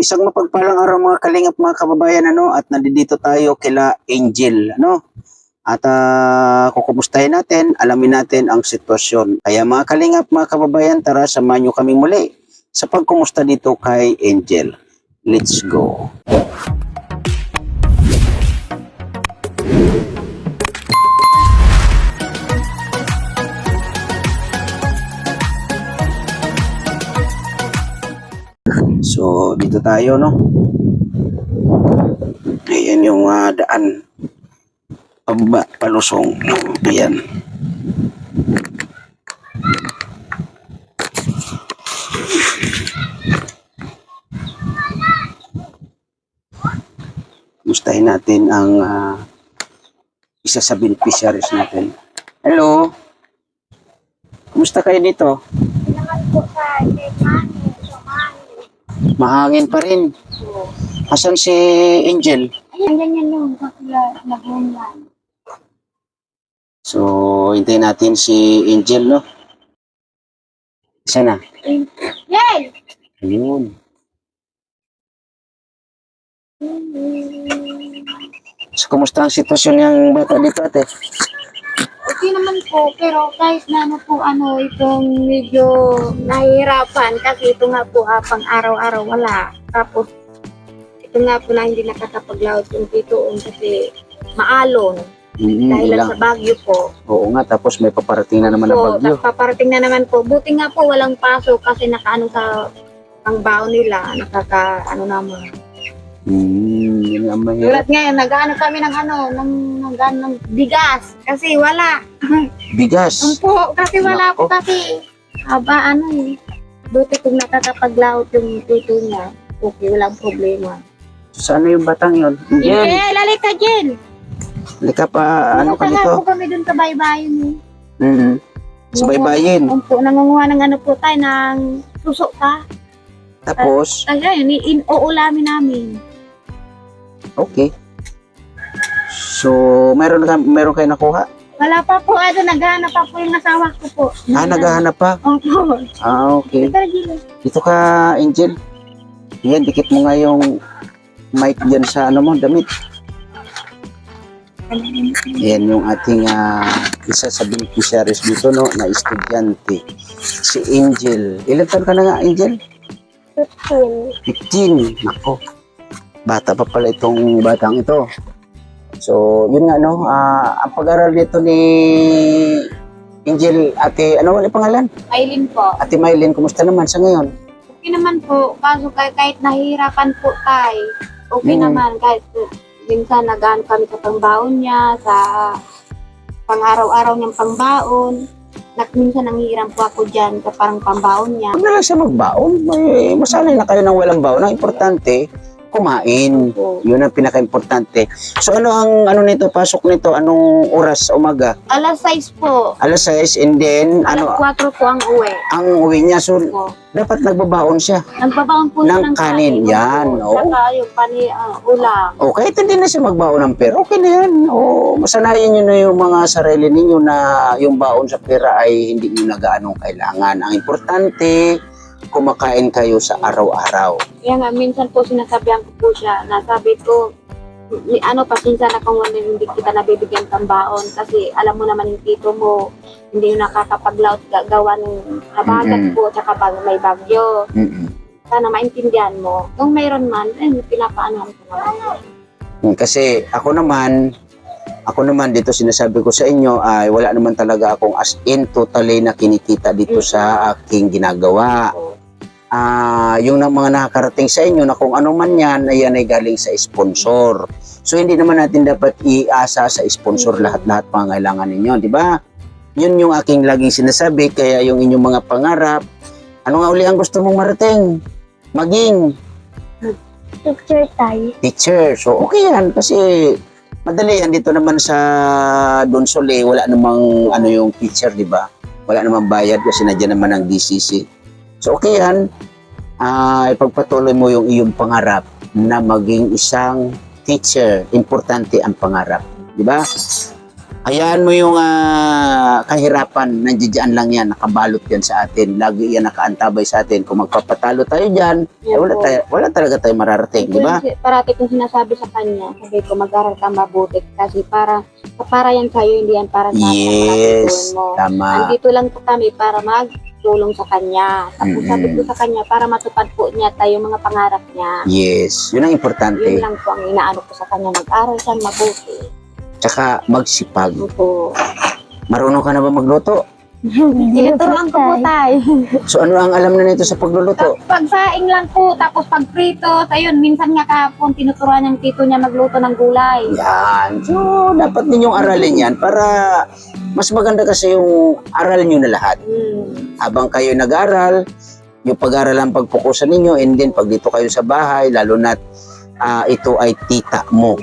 isang mapagpalang araw mga kalingap mga kababayan at nandito tayo kila Angel at kukumustahin natin, alamin natin ang sitwasyon. Kaya mga kalingap mga kababayan, tara samahan nyo kami muli sa pagkumusta dito kay Angel. Let's go. So, dito tayo, Ayan yung daan. Pababa, palusong. Ayan. Gustahin natin ang isa sa beneficiaries natin. Hello. Kumusta kayo dito? Mahangin pa rin. Asan si Angel? Ayan, ganyan yung nag-online. So, hintayin natin si Angel, Sana. Yay! Ayun. So, kumusta ang sitwasyon ng bata dito, ate? Okay naman po, pero kahit na itong medyo nahihirapan kasi ito nga po pang araw-araw wala. Tapos, ito nga po na hindi nakakapaglaot yung titoon kasi maalon. Dahil Ilang. sa Baguio po. Oo nga, tapos may paparating na naman na bagyo. Paparating na naman po. Buti nga po walang pasok kasi nakaano sa pangbaon nila. Naman. Yun nga mahirap. Tulad ngayon, nag-ano kami ng bigas. Kasi wala. Bigas. Po, kasi wala po Nako. kasi buti kung nakakapaglaot yung tito niya, okay, walang problema. Saan yung batang yun? Angel, Lalit ka, Jen! halika pa, ano ka Pumunta nga dito? po kami dun sa baybayin. Sa baybayin. Po, nangunguha ng tayo, ng suso pa. Tapos, Kasi ayun, uulamin namin. okay. So, meron kayo nakuha? Wala pa po, naghahanap pa po yung asawa ko po. Naghahanap pa? Opo. Okay. Pero Gilo. Dito ka, Angel. Yan, dikit mo nga yung mic dyan sa damit. Yan yung ating isa sa beneficiaries dito, na estudyante. Si Angel. Ilan taon ka na nga, Angel? 15. Nako. Bata pa pala itong batang ito. So, yun nga, ang pag-aral dito ni Angel, ate, ano wala pangalan? Aileen po. Ate Mylene, kumusta naman sa ngayon? Okay naman po. Kaso kahit nahihirapan po tayo, okay naman. Kahit minsan nagaan kami sa pangbaon niya, sa pang-araw-araw niyang pangbaon. Minsan nanghihiram po ako dyan sa parang pambaon niya. Huwag na lang siya magbaon. Masanay na kayo ng walang baon. Ang importante, kumain. Yun ang pinaka-importante. So ano ang nito, pasok nito, anong oras sa umaga? Alas 6 po. Alas 6 and then Alas 4 po ang uwi. ang uwi niya. So Po. dapat nagbabaon siya. Nagbabaon po siya Ng kanin, yan, Oo. oo. Saka yung ulam. O kahit hindi na siya magbaon ng pera, okay na yan. O masanayin nyo na yung mga sarili ninyo na yung baon sa pera ay hindi nyo na gaanong kailangan. Ang importante, kumakain kayo sa araw-araw. Kaya nga, minsan po sinasabihan ko po siya, nasabi ko, pasensya na kung hindi kita nabibigyan ng baon kasi alam mo naman yung tito mo, hindi yung nakakapaglaot gawa ng habagat po, tsaka pag may bagyo. Sana maintindihan mo. Kung mayroon man, pinapaanohan ko naman. Kasi ako naman dito sinasabi ko sa inyo ay wala naman talaga akong as in totally na kinikita dito sa aking ginagawa. Yung mga nakakarating sa inyo na kung ano man yan ay galing sa sponsor. So hindi naman natin dapat iasa sa sponsor lahat-lahat pangangailangan ninyo, di ba? Yun yung aking laging sinasabi, kaya yung inyong mga pangarap, ano nga uli ang gusto mong marating? Maging Teacher tayo. teacher. So okay yan kasi madali yan dito naman sa Donsole, wala namang yung teacher, di ba? Wala namang bayad kasi nandiyan naman ang DCC. So okay yan, ipagpatuloy mo yung iyong pangarap na maging isang teacher. Importante ang pangarap, di ba? Hayaan mo yung kahirapan, nandiyan lang yan, nakabalot yan sa atin. Lagi yan nakaantabay sa atin. Kung magpapatalo tayo dyan, Yan po. wala talaga tayo mararating, di ba? Parati kong sinasabi sa kanya, sabi ko mag-aral ka mabuti kasi para yan sa'yo, hindi yan para sa Yes, mo. tama. Andito lang po kami para magtulong sa kanya. Tapos sabi ko sa kanya, para matupad po niya tayo mga pangarap niya. Yes, yun ang importante. Yun lang po ang inaano ko sa kanya, mag-aral siya mabuti. Tsaka magsipag. Opo. Marunong ka na ba magluto? Tinuturuan ko po tayo. So ano ang alam na nito sa pagluluto? Pagsaing lang po, tapos pagprito, ayun, minsan nga kahapon, tinuturuan ng tito niya magluto ng gulay. Yan. So dapat ninyong aralin yan para mas maganda kasi yung aral nyo na lahat. Habang kayo nag-aral, yung pag-aral ang pagpukusan ninyo, and then pag dito kayo sa bahay, lalo na ito ay tita mo.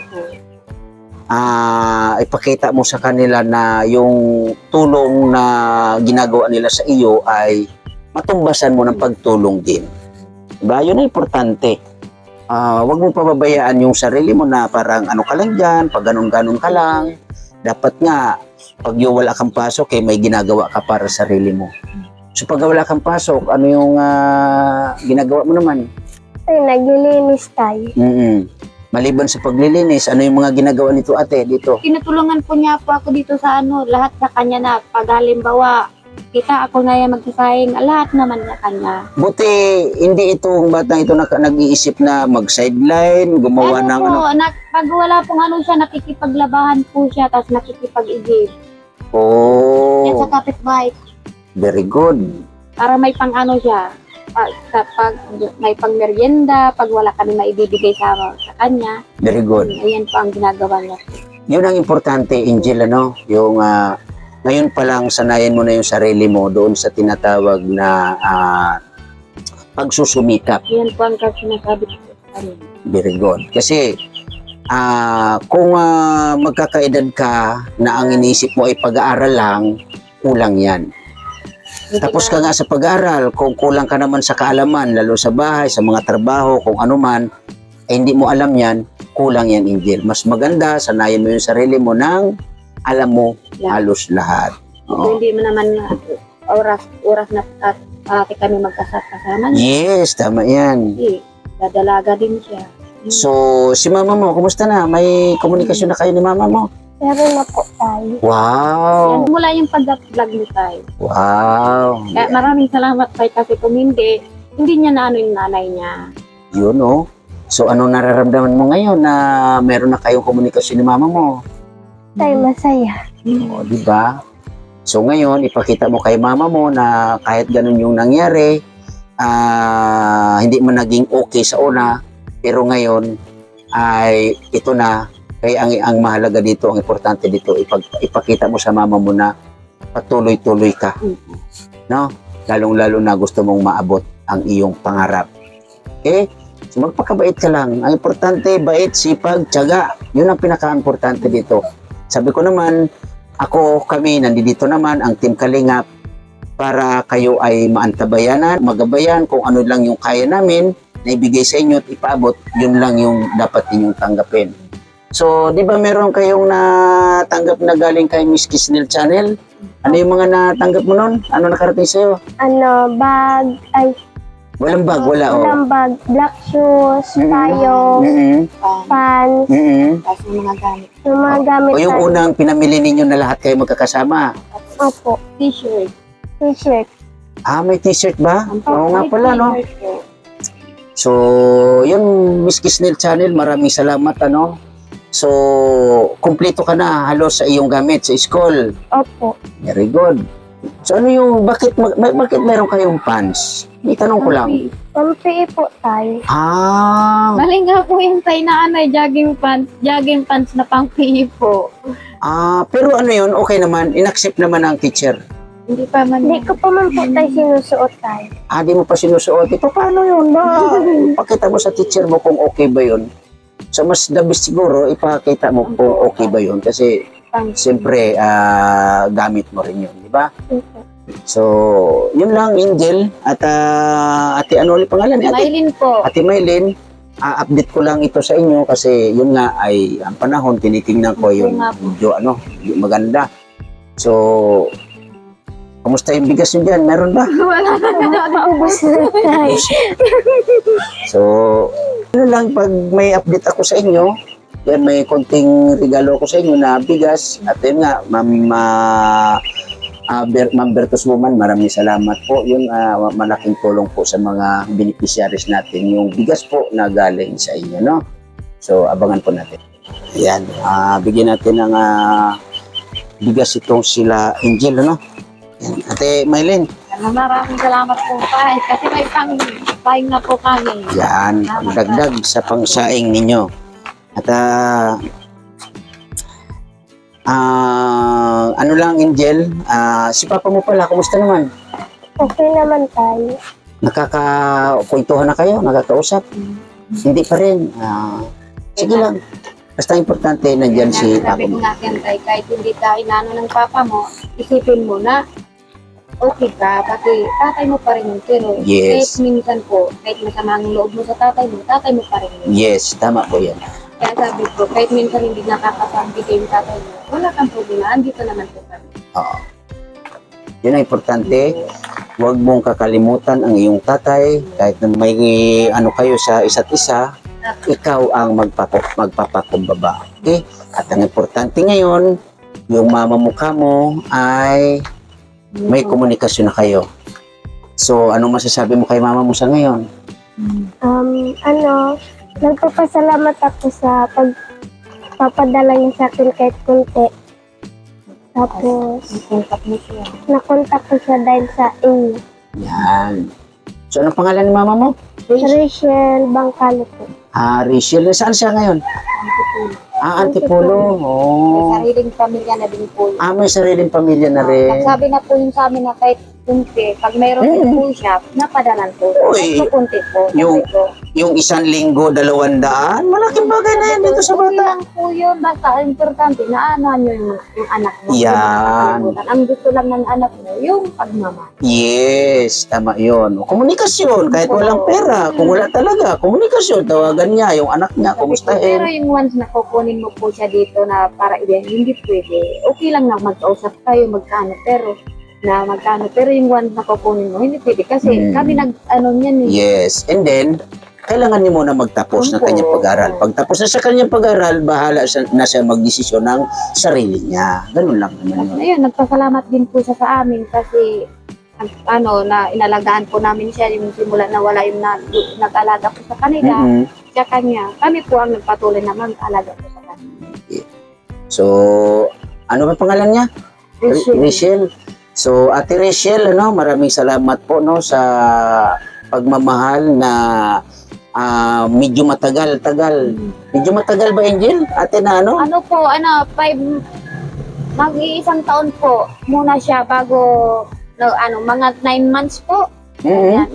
Ipakita mo sa kanila na yung tulong na ginagawa nila sa iyo ay matumbasan mo ng pagtulong din. Diba? Yun ay importante. Huwag mo pababayaan yung sarili mo na parang ano ka lang dyan, pag ganun-ganun ka lang. Dapat nga, pag yung wala kang pasok, may ginagawa ka para sa sarili mo. So pag wala kang pasok, ano yung ginagawa mo naman? Ay, naglilinis tayo. Maliban sa paglilinis, ano yung mga ginagawa nito ate dito? Tinutulungan po niya po ako dito sa lahat sa kanya na pag halimbawa, kita ako nga yung magsasaing, lahat naman sa kanya. Buti hindi itong batang ito nag-iisip na mag-sideline, gumawa ng po, pag wala pong siya, nakikipaglabahan po siya, tapos nakikipag-igib. Yan Oh, sa kapitbahay, very good. para may pang siya. Pag may pang merienda, pag wala kami maibibigay sa kanya, Very good. ayan po ang ginagawa niya. Yun ang importante, Angel, ano? Yung ngayon pa lang sanayan mo na yung sarili mo doon sa tinatawag na pagsusumikap. Yan po ang sinasabi ko sa kanya. Very good. Kasi kung magkakaedad ka na ang inisip mo ay pag-aaral lang, kulang yan. Tapos ka nga sa pag-aaral, kung kulang ka naman sa kaalaman, lalo sa bahay, sa mga trabaho, kung ano man, hindi mo alam yan, kulang yan, Angel. Mas maganda, sanayin mo yung sarili mo ng alam mo halos lahat. Oo. Hindi mo naman oras na parati kami magkasama niya. Yes, tama yan. Hindi, dadalaga din siya. So, si mama mo, kumusta na? May komunikasyon na kayo ni mama mo? Meron na po tayo. Wow! Yan, mula yung pag-vlog ni Tay. Wow! Kaya maraming salamat Tay kasi kung hindi niya na yung nanay niya. Yun, oh. So, ano nararamdaman mo ngayon na meron na kayong komunikasyon ni mama mo? Tayo masaya. O, di ba? So, ngayon, ipakita mo kay mama mo na kahit ganun yung nangyari, hindi man naging okay sa una, pero ngayon, ay ito na. Kaya ang mahalaga dito, ang importante dito, ipakita mo sa mama mo na patuloy-tuloy ka. No? Lalong-lalo na gusto mong maabot ang iyong pangarap. Okay? So magpakabait ka lang. Ang importante, bait, sipag, tiyaga. Yun ang pinaka-importante dito. Sabi ko naman, kami, nandito naman, ang Team Kalingap, para kayo ay maantabayanan, magabayan kung ano lang yung kaya namin na ibigay sa inyo at ipaabot, yun lang yung dapat ninyong tanggapin. So, di ba meron kayong natanggap na galing kay Miss Kisnel Channel? Ano yung mga natanggap mo nun? Ano nakarating sa'yo? Bag, ay, Walang bag, wala oh. walang bag, black shoes, tayo, pants, Tapos yung mga gamit. yung mga gamit O yung tayo. unang pinamili ninyo na lahat kayo magkakasama. Opo, T-shirt. t-shirt. May t-shirt ba? Oo nga pala, no? T-shirt po. So, yun, Miss Kisnel Channel, maraming salamat, ano? So, kumpleto ka na halos sa iyong gamit sa school. Opo. Very good. So, ano yung, bakit meron kayong pants? May tanong ko lang. Pampi po tayo. Mali nga po yung Tay na jogging pants na pang PE po. Pero ano yun, okay naman, inaccept naman ng teacher. Hindi pa man. Hindi ko pa man po tayo sinusuot tayo. Di mo pa sinusuot. Ito, paano yun? Pakita mo sa teacher mo kung okay ba yun. So, mas the best siguro, ipakita mo kung okay ba yun. Kasi, siyempre, gamit mo rin yun, di ba? Opo. So, yun lang, Angel. At ate, ano ulit pangalan? Ate, Maylin po. ate Maylin, update ko lang ito sa inyo kasi yun nga ay ang panahon tinitingnan ko yung medyo yung maganda. So, kamusta yung bigas nyo dyan? Meron ba? Wala na. Maubos na tayo. So, ano lang pag may update ako sa inyo, yan may konting regalo ko sa inyo na bigas. At yun nga, Ma'am Bertus Woman, maraming salamat po. Yun, malaking tulong po sa mga beneficiaries natin. Yung bigas po na galing sa inyo, no? So, abangan po natin. Ayan, bigyan natin ng bigas itong sila Angel, no? Ayan. Ate Maylin, Maraming salamat po tayo. Kasi may pang na po kami. yan, dagdag sa pangsaing ninyo. At ano lang, Angel, si Papa mo pala, kumusta naman? Okay naman tayo. Nakakakwentuhan na kayo? Nakakausap? Hindi pa rin. Sige lang. Basta importante, nandyan si Papa Sabi ko mo. natin tayo, kahit hindi ka inano ng Papa mo, isipin mo na okay ka, pati tatay mo pa rin yung pero Yes. kahit minsan po, kahit masama ang loob mo sa tatay mo pa rin yun. Yes, tama po yan. Kaya sabi ko, kahit minsan hindi nakakasabit yung tatay mo, wala kang problema, andito naman po kami. Oo. Yun ang importante. Huwag mong kakalimutan ang iyong tatay. Kahit na may kayo sa isa't isa, ikaw ang magpapakumbaba. Okay? At ang importante ngayon, yung mama mo kamo ay may komunikasyon na kayo. So, ano masasabi mo kay mama mo sa ngayon? Nagpapasalamat ako sa pagpapadala niya sa akin kahit kunti. Tapos, Contact mo siya. nakontak ko siya dahil sa inyo. Yan. So, anong pangalan ni mama mo? Rachel Bangkalo po. Rachel. Saan siya ngayon? Antipolo. May Oh. sariling pamilya na din po. May sariling pamilya na rin. Nagsabi na po yun sa amin na kahit kunti, pag mayroon din po siya, napadalan po. Uy, Kahit kunti po. yung- Sabi ko, Yung 1,000, 200, malaking bagay na yan dito sa okay bata. lang po yun. Basta ang importante, naano nyo yung anak mo. Yan. Ang gusto lang ng anak mo, yung pagmamahal. Yes, tama yun. Komunikasyon, kahit walang pera. Kung wala talaga, komunikasyon. Tawagan niya, yung anak niya, Pero kumustahin. yung once na kukunin mo po siya dito na para ibigay, hindi pwede. Okay lang na magkausap kayo, magkano, pero yung once na kukunin mo, hindi pwede. Kasi kami niyan eh. Yes, and then, kailangan niyo muna magtapos ng Opo. kanyang pag-aral. Pagtapos na sa kanyang pag-aral, bahala na siya magdesisyon ng sarili niya. Ganun lang naman yun. Ayun, nagpasalamat din po siya sa amin kasi na inalagaan po namin siya yung simula na wala yung nag-alaga po sa kanila, Mhm. sa kanya. Kami po ang nagpatuloy na mag-alaga po sa kanya. So, ano ba pangalan niya? Rachel. So, Ate Rachel, maraming salamat po sa pagmamahal na medyo matagal. Medyo matagal ba, Angel? Ate na mag-iisang taon po muna siya bago mga 9 months po. Mhm. Yan,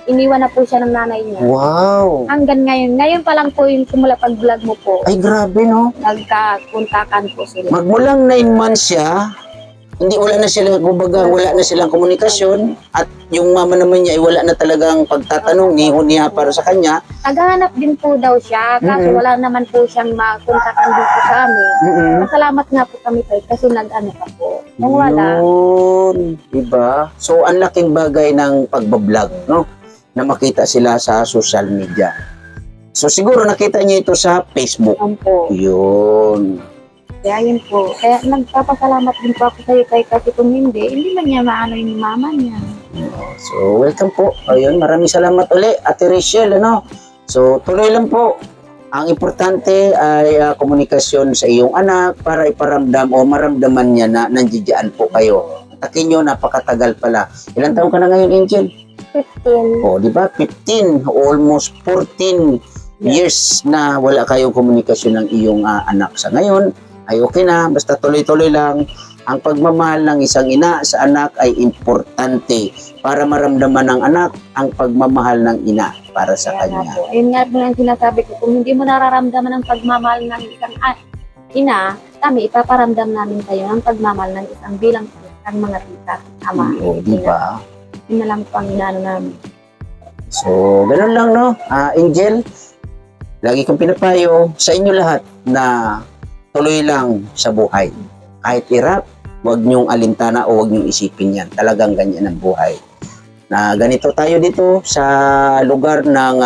iniwan na po siya ng nanay niya. Wow! Hanggang ngayon. Ngayon pa lang po yung simula pag-vlog mo po. Ay, grabe, no? Nagkakuntakan po sila. Magmulang 9 months siya, wala na silang komunikasyon at yung mama naman niya ay wala na talagang pagtatanong niya para sa kanya. Naghahanap din po daw siya, kaso wala naman po siyang makontakan dito sa amin. Masalamat nga po kami tayo kasi pa po. Kung wala, Yun, diba? So, ang laking bagay ng pagbablog, no? Na makita sila sa social media. So, siguro nakita niyo ito sa Facebook. po. Yun. Kaya yun po. Kaya nagpapasalamat din po ako sa'yo tayo kasi kung hindi man niya maano yung mama niya. So, welcome po. Ayun, maraming salamat uli, Ate Rachel, So, tuloy lang po. Ang importante ay komunikasyon sa iyong anak para iparamdam o maramdaman niya na nandiyan po kayo. Takin nyo, napakatagal pala. Ilang taon ka na ngayon, Angel? 15. O, di ba? 15, almost 14 years na wala kayong komunikasyon ng iyong anak. Sa ngayon, ay okay na, basta tuloy-tuloy lang. Ang pagmamahal ng isang ina sa anak ay importante para maramdaman ng anak ang pagmamahal ng ina para sa Kaya nga kanya. po. Ayun nga po ang sinasabi ko, kung hindi mo nararamdaman ang pagmamahal ng isang ina, kami ipaparamdam namin kayo ang pagmamahal ng isang bilang ang mga tita, ama. O, di ba? Yun na lang po ang inaano namin. So, ganun lang, Angel. lagi kong pinapayo sa inyo lahat na tuloy lang sa buhay. Kahit hirap, huwag niyong alintana o huwag niyong isipin yan. Talagang ganyan ang buhay. Na ganito tayo dito sa lugar ng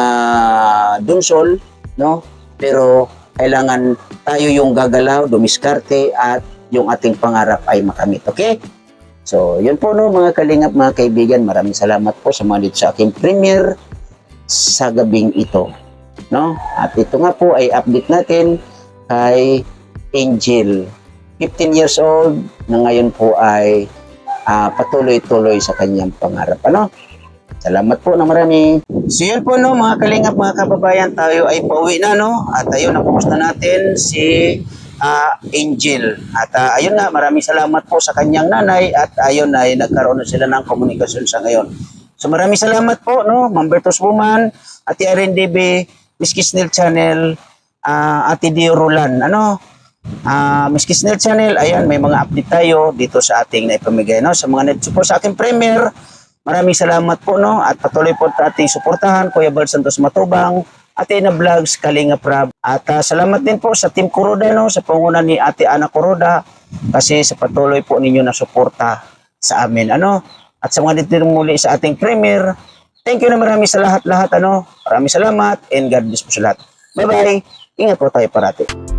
Dunsol, no? Pero kailangan tayo yung gagalaw, dumiskarte at yung ating pangarap ay makamit. Okay? So, yun po no mga kalingap, mga kaibigan. Maraming salamat po sa mga dito sa aking premiere sa gabing ito. No? At ito nga po ay update natin kay Angel. 15 years old na ngayon po ay patuloy-tuloy sa kanyang pangarap. Ano? Salamat po na marami. So yun po no mga kalingap, mga kababayan, tayo ay pauwi na no. At ayun, napumusta natin si Angel. At ayun nga, maraming salamat po sa kanyang nanay at ayun ay nagkaroon na sila ng komunikasyon sa ngayon. So maraming salamat po no, Ma'am Bertos Woman, Ate RNDB, Miss Kisnel Channel, Ate Dio Roland, ano? Miss Kisnel Channel, ayan, may mga update tayo dito sa ating naipamigay, no? Sa mga nag-support sa aking premiere, maraming salamat po, no? At patuloy po ating suportahan, Kuya Bal Santos Matubang, Ate Ina Vlogs, Kalinga Prab. At salamat din po sa Team Kuroda, no? Sa panguna ni Ate Ana Kuroda, kasi sa patuloy po ninyo na suporta sa amin, ano? At sa mga dito muli sa ating premiere, thank you na marami sa lahat-lahat, ano? Maraming salamat and God bless po sa lahat. Bye-bye. Ingat po tayo parati.